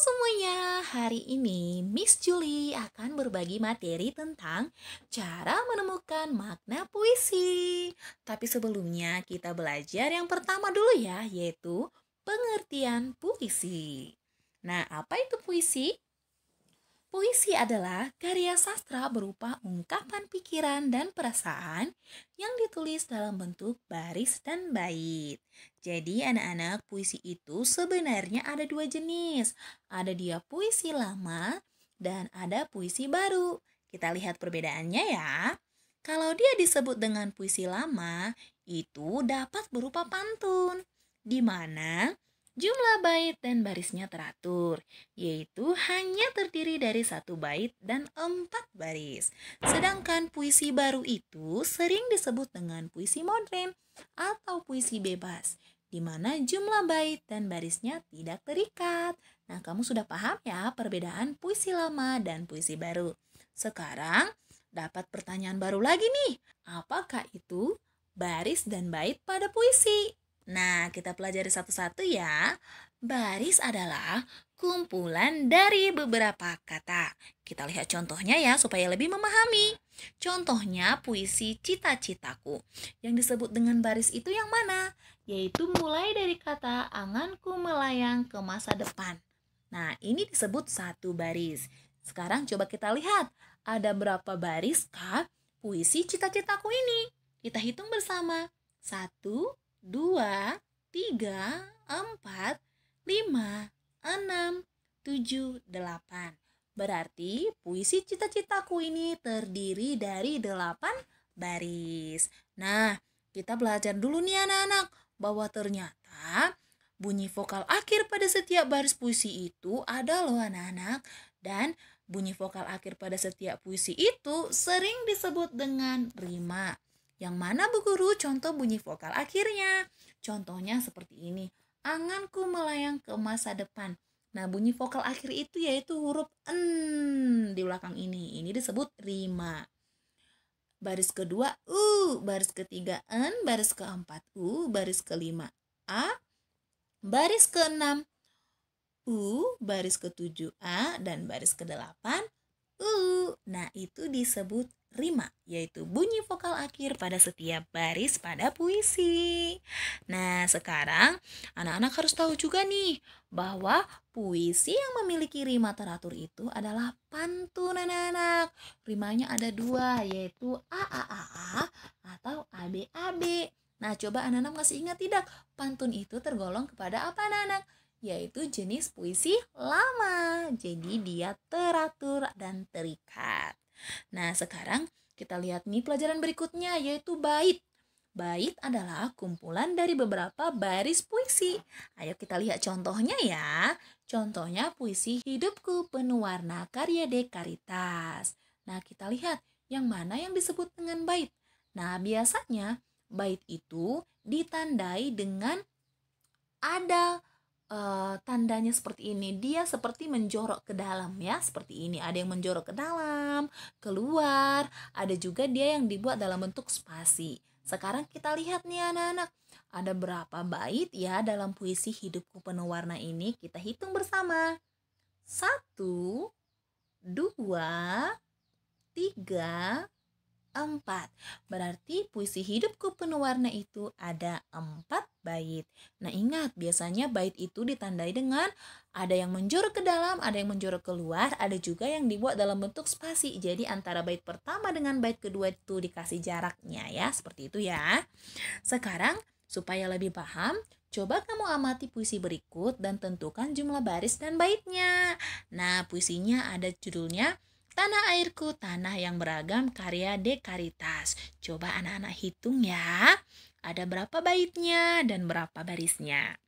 semuanya, hari ini Miss Julie akan berbagi materi tentang cara menemukan makna puisi. Tapi sebelumnya kita belajar yang pertama dulu ya, yaitu pengertian puisi. Nah, apa itu puisi? Puisi adalah karya sastra berupa ungkapan pikiran dan perasaan yang ditulis dalam bentuk baris dan bait. Jadi anak-anak, puisi itu sebenarnya ada dua jenis. Ada dia puisi lama dan ada puisi baru. Kita lihat perbedaannya ya. Kalau dia disebut dengan puisi lama, itu dapat berupa pantun, di mana jumlah bait dan barisnya teratur, yaitu hanya terdiri dari satu bait dan 4 baris. Sedangkan puisi baru itu sering disebut dengan puisi modern atau puisi bebas, di mana jumlah bait dan barisnya tidak terikat. Nah, kamu sudah paham ya perbedaan puisi lama dan puisi baru. Sekarang dapat pertanyaan baru lagi nih. Apakah itu baris dan bait pada puisi? Nah, kita pelajari satu-satu ya. Baris adalah kumpulan dari beberapa kata. Kita lihat contohnya ya supaya lebih memahami. Contohnya puisi Cita-Citaku. Yang disebut dengan baris itu yang mana? Yaitu mulai dari kata anganku melayang ke masa depan. Nah, ini disebut satu baris. Sekarang coba kita lihat, ada berapa baris kah puisi Cita-Citaku ini? Kita hitung bersama. 1, 2, 3, 4, 5, 6, 7, 8. Berarti puisi Cita-Citaku ini terdiri dari 8 baris. Nah, kita belajar dulu nih anak-anak, bahwa ternyata bunyi vokal akhir pada setiap baris puisi itu ada loh anak-anak. Dan bunyi vokal akhir pada setiap puisi itu sering disebut dengan rima. Yang mana Bu Guru contoh bunyi vokal akhirnya? Contohnya seperti ini. Anganku melayang ke masa depan. Nah, bunyi vokal akhir itu yaitu huruf N di belakang ini. Ini disebut rima. Baris kedua U, baris ketiga N, baris keempat U, baris kelima A, baris keenam U, baris ketujuh A, dan baris kedelapan U. Nah, itu disebut rima, yaitu bunyi vokal akhir pada setiap baris pada puisi. Nah, sekarang anak-anak harus tahu juga nih bahwa puisi yang memiliki rima teratur itu adalah pantun anak-anak. Rimanya ada dua, yaitu A atau AB. Nah, coba anak-anak masih ingat tidak? Pantun itu tergolong kepada apa anak-anak? Yaitu jenis puisi lama. Jadi dia teratur dan terikat. Nah, sekarang kita lihat nih pelajaran berikutnya yaitu bait. Bait adalah kumpulan dari beberapa baris puisi. Ayo kita lihat contohnya ya. Contohnya puisi Hidupku Penuh Warna karya Dekaritas. Nah, kita lihat yang mana yang disebut dengan bait. Nah, biasanya bait itu ditandai dengan ada tandanya seperti ini. Dia seperti menjorok ke dalam ya, seperti ini. Ada yang menjorok ke dalam, keluar. Ada juga dia yang dibuat dalam bentuk spasi. Sekarang kita lihat nih anak-anak. Ada berapa bait ya dalam puisi Hidupku Penuh Warna ini? Kita hitung bersama. 1, 2, 3, 4. Berarti puisi Hidupku Penuh Warna itu ada 4 bait. Nah, ingat, biasanya bait itu ditandai dengan ada yang menjorok ke dalam, ada yang menjorok keluar, ada juga yang dibuat dalam bentuk spasi. Jadi antara bait pertama dengan bait kedua itu dikasih jaraknya ya, seperti itu ya. Sekarang supaya lebih paham, coba kamu amati puisi berikut dan tentukan jumlah baris dan baitnya. Nah, puisinya ada judulnya Tanah Airku, Tanah yang Beragam karya Dekaritas. Coba anak-anak hitung ya. Ada berapa baitnya dan berapa barisnya.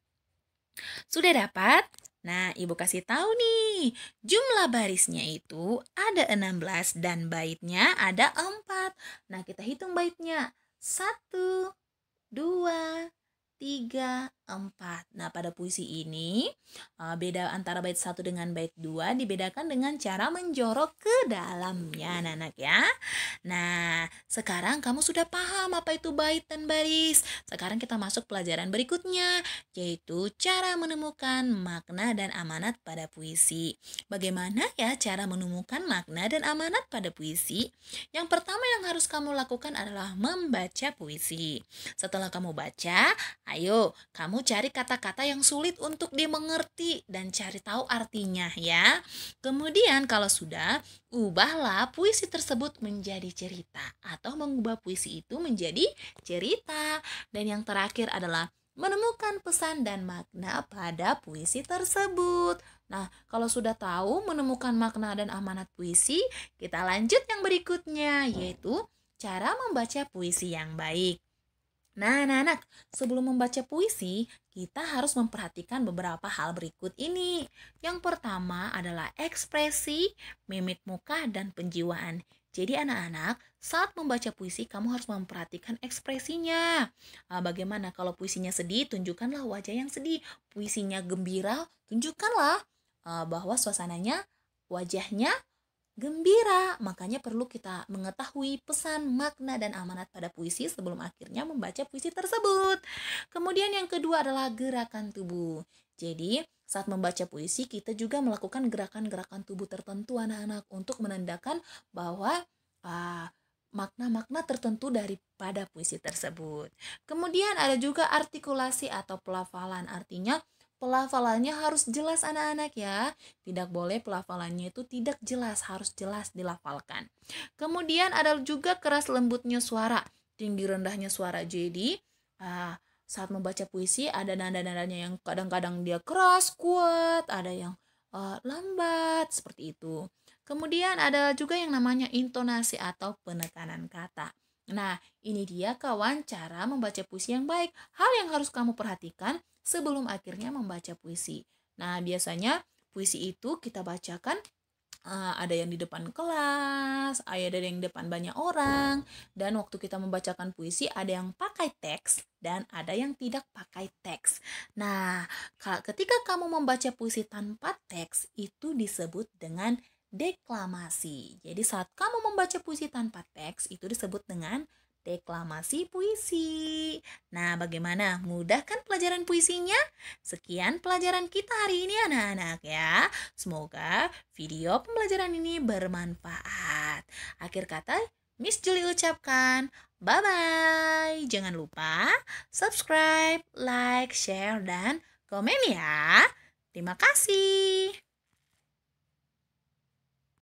Sudah dapat? Nah, Ibu kasih tahu nih. Jumlah barisnya itu ada 16 dan baitnya ada 4. Nah, kita hitung baitnya. 1, 2, 3, 4. Nah, pada puisi ini, beda antara bait 1 dengan bait 2 dibedakan dengan cara menjorok ke dalamnya, anak-anak ya. Nah, sekarang kamu sudah paham apa itu bait dan baris. Sekarang kita masuk pelajaran berikutnya, yaitu cara menemukan makna dan amanat pada puisi. Bagaimana ya cara menemukan makna dan amanat pada puisi? Yang pertama yang harus kamu lakukan adalah membaca puisi. Setelah kamu baca, ayo, kamu cari kata-kata yang sulit untuk dimengerti dan cari tahu artinya ya. Kemudian kalau sudah, ubahlah puisi tersebut menjadi cerita atau mengubah puisi itu menjadi cerita. Dan yang terakhir adalah menemukan pesan dan makna pada puisi tersebut. Nah, kalau sudah tahu menemukan makna dan amanat puisi, kita lanjut yang berikutnya, yaitu cara membaca puisi yang baik. Nah, anak-anak, sebelum membaca puisi, kita harus memperhatikan beberapa hal berikut ini. Yang pertama adalah ekspresi, mimik muka, dan penjiwaan. Jadi anak-anak, saat membaca puisi, kamu harus memperhatikan ekspresinya. Bagaimana kalau puisinya sedih, tunjukkanlah wajah yang sedih. Puisinya gembira, tunjukkanlah bahwa suasananya, wajahnya gembira. Makanya perlu kita mengetahui pesan, makna, dan amanat pada puisi sebelum akhirnya membaca puisi tersebut. Kemudian yang kedua adalah gerakan tubuh. Jadi saat membaca puisi kita juga melakukan gerakan-gerakan tubuh tertentu anak-anak untuk menandakan bahwa makna-makna tertentu daripada puisi tersebut. Kemudian ada juga artikulasi atau pelafalan, artinya pelafalannya harus jelas anak-anak ya. Tidak boleh pelafalannya itu tidak jelas, harus jelas dilafalkan. Kemudian ada juga keras lembutnya suara, tinggi rendahnya suara. Jadi saat membaca puisi ada nada-nadanya yang kadang-kadang dia keras, kuat, ada yang lambat, seperti itu. Kemudian ada juga yang namanya intonasi atau penekanan kata. Nah, ini dia kawan cara membaca puisi yang baik. Hal yang harus kamu perhatikan sebelum akhirnya membaca puisi. Nah, biasanya puisi itu kita bacakan ada yang di depan kelas, ada yang di depan banyak orang, dan waktu kita membacakan puisi ada yang pakai teks dan ada yang tidak pakai teks. Nah, ketika kamu membaca puisi tanpa teks itu disebut dengan deklamasi. Jadi saat kamu membaca puisi tanpa teks itu disebut dengan deklamasi puisi. Nah, bagaimana? Mudah kan pelajaran puisinya? Sekian pelajaran kita hari ini anak-anak ya. Semoga video pembelajaran ini bermanfaat. Akhir kata, Miss Julie ucapkan bye-bye. Jangan lupa subscribe, like, share, dan komen ya. Terima kasih.